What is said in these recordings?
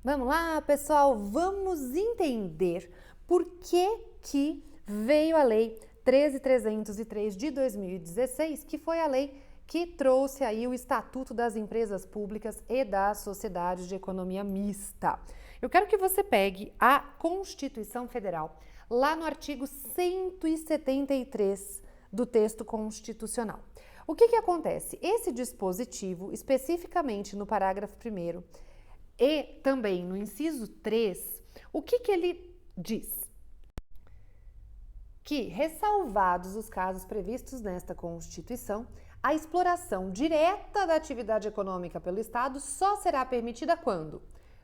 Vamos lá, pessoal, vamos entender por que veio a Lei 13.303 de 2016, que foi a lei que trouxe aí o Estatuto das Empresas Públicas e das Sociedades de Economia Mista. Eu quero que você pegue a Constituição Federal, lá no artigo 173 do texto constitucional. O que acontece? Esse dispositivo, especificamente no parágrafo 1º, e também no inciso 3, o que ele diz? Que, ressalvados os casos previstos nesta Constituição, a exploração direta da atividade econômica pelo Estado só será permitida quando?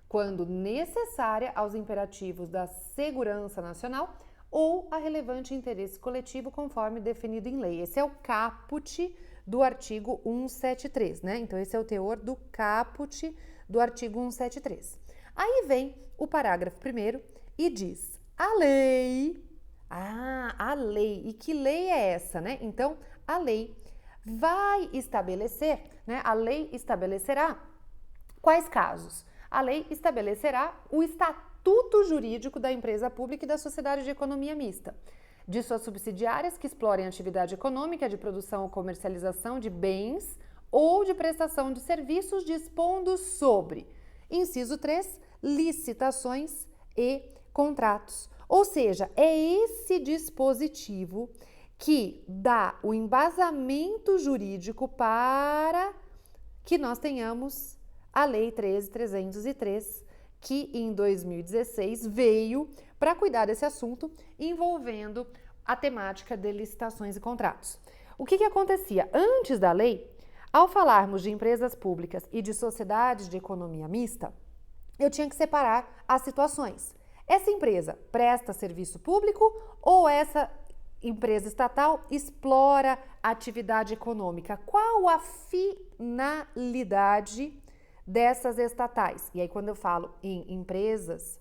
Quando necessária aos imperativos da segurança nacional ou a relevante interesse coletivo conforme definido em lei. Esse é o caput do artigo 173, né? Então, esse é o teor do caput do artigo 173. Aí vem o parágrafo 1º e diz: a lei... a lei. E que lei é essa, né? Então, a lei vai estabelecer, né? A lei estabelecerá quais casos? A lei estabelecerá o estatuto jurídico da empresa pública e da sociedade de economia mista, de suas subsidiárias que explorem atividade econômica de produção ou comercialização de bens ou de prestação de serviços, dispondo sobre, inciso 3, licitações e contratos. Ou seja, é esse dispositivo que dá o embasamento jurídico para que nós tenhamos a Lei 13.303, que em 2016 veio para cuidar desse assunto envolvendo a temática de licitações e contratos. O que acontecia? Antes da lei, ao falarmos de empresas públicas e de sociedades de economia mista, eu tinha que separar as situações. Essa empresa presta serviço público ou essa empresa estatal explora atividade econômica? Qual a finalidade dessas estatais? E aí, quando eu falo em empresas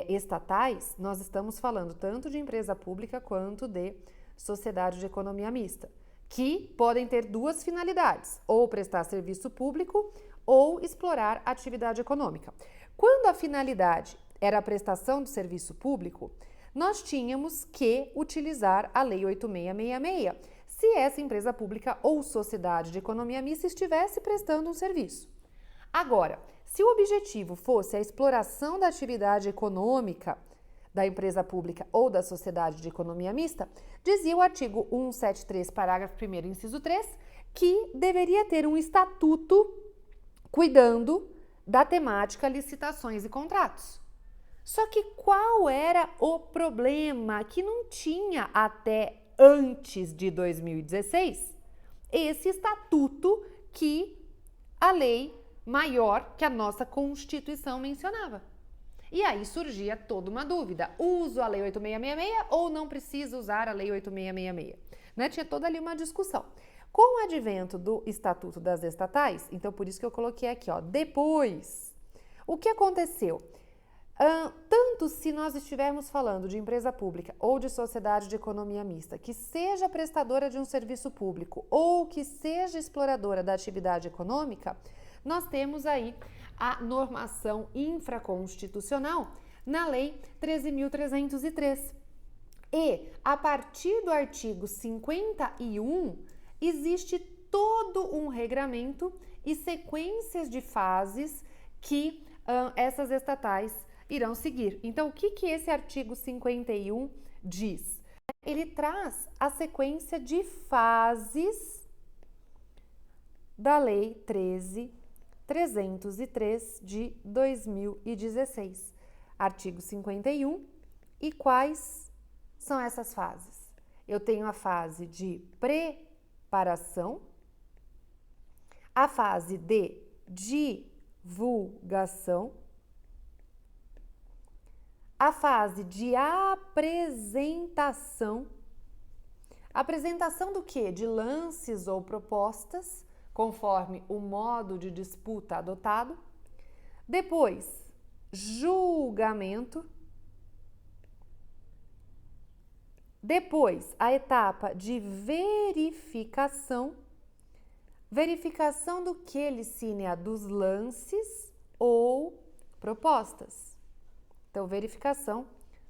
estatais, nós estamos falando tanto de empresa pública quanto de sociedade de economia mista, que podem ter duas finalidades, ou prestar serviço público ou explorar atividade econômica. Quando a finalidade era a prestação do serviço público, nós tínhamos que utilizar a Lei 8.666, se essa empresa pública ou sociedade de economia mista estivesse prestando um serviço. Agora, se o objetivo fosse a exploração da atividade econômica da empresa pública ou da sociedade de economia mista, dizia o artigo 173, parágrafo 1º, inciso 3, que deveria ter um estatuto cuidando da temática licitações e contratos. Só que qual era o problema? Que não tinha até antes de 2016 esse estatuto que a lei maior que a nossa Constituição mencionava. E aí surgia toda uma dúvida: uso a Lei 8.666 ou não preciso usar a Lei 8.666? Né? Tinha toda ali uma discussão. Com o advento do Estatuto das Estatais, então por isso que eu coloquei aqui, ó, depois, o que aconteceu? Tanto se nós estivermos falando de empresa pública ou de sociedade de economia mista, que seja prestadora de um serviço público ou que seja exploradora da atividade econômica, nós temos aí a normação infraconstitucional na Lei 13.303. E, a partir do artigo 51, existe todo um regramento e sequências de fases que essas estatais irão seguir. Então, o que esse artigo 51 diz? Ele traz a sequência de fases da Lei 13.303 de 2016. Artigo 51. E quais são essas fases? Eu tenho a fase de preparação, a fase de divulgação, a fase de apresentação. Apresentação do quê? De lances ou propostas, conforme o modo de disputa adotado. Depois, julgamento. Depois, a etapa de verificação. Verificação do que, Licínea? Dos lances ou propostas. Então, verificação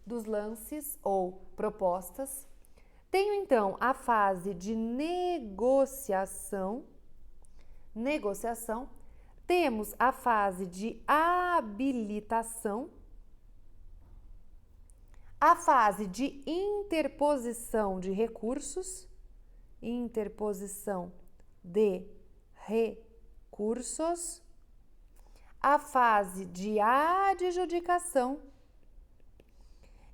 dos lances ou propostas. Tenho, então, a fase de negociação. Temos a fase de habilitação, a fase de interposição de recursos, a fase de adjudicação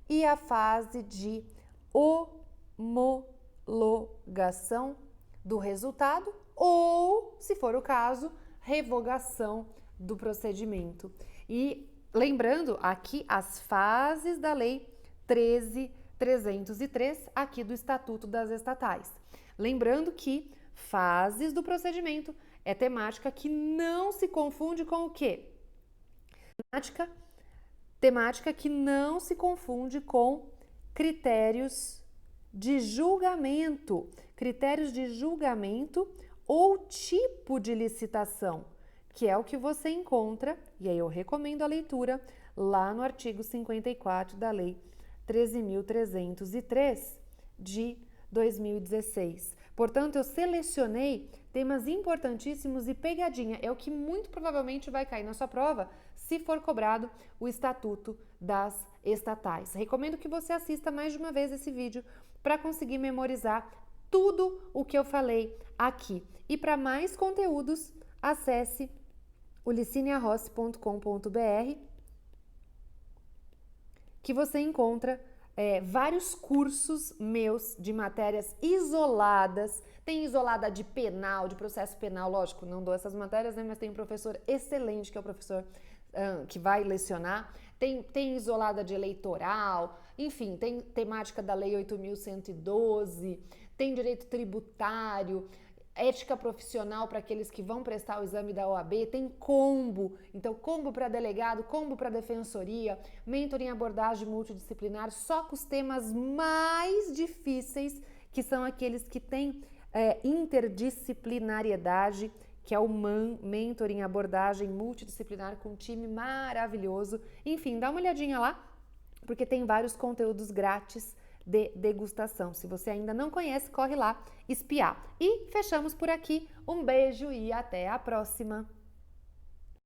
e a fase de homologação do resultado ou, se for o caso, revogação do procedimento. E lembrando aqui as fases da Lei 13.303, aqui do Estatuto das Estatais. Lembrando que fases do procedimento é temática que não se confunde com o quê? Temática que não se confunde com critérios de julgamento. Critérios de julgamento ou tipo de licitação, que é o que você encontra, e aí eu recomendo a leitura, lá no artigo 54 da Lei 13.303 de 2016. Portanto, eu selecionei temas importantíssimos e pegadinha. É o que muito provavelmente vai cair na sua prova se for cobrado o Estatuto das Estatais. Recomendo que você assista mais de uma vez esse vídeo para conseguir memorizar tudo o que eu falei aqui. E para mais conteúdos, acesse o licinearossi.com.br, que você encontra vários cursos meus de matérias isoladas. Tem isolada de penal, de processo penal, lógico, não dou essas matérias, né, mas tem um professor excelente, que é o professor que vai lecionar. Tem isolada de eleitoral, enfim, tem temática da Lei 8.112, tem direito tributário, ética profissional para aqueles que vão prestar o exame da OAB, tem combo, então combo para delegado, combo para defensoria, mentoring em abordagem multidisciplinar, só com os temas mais difíceis, que são aqueles que têm interdisciplinariedade, que é o mentoring em abordagem multidisciplinar com um time maravilhoso. Enfim, dá uma olhadinha lá, porque tem vários conteúdos grátis de degustação. Se você ainda não conhece, corre lá espiar. E fechamos por aqui. Um beijo e até a próxima!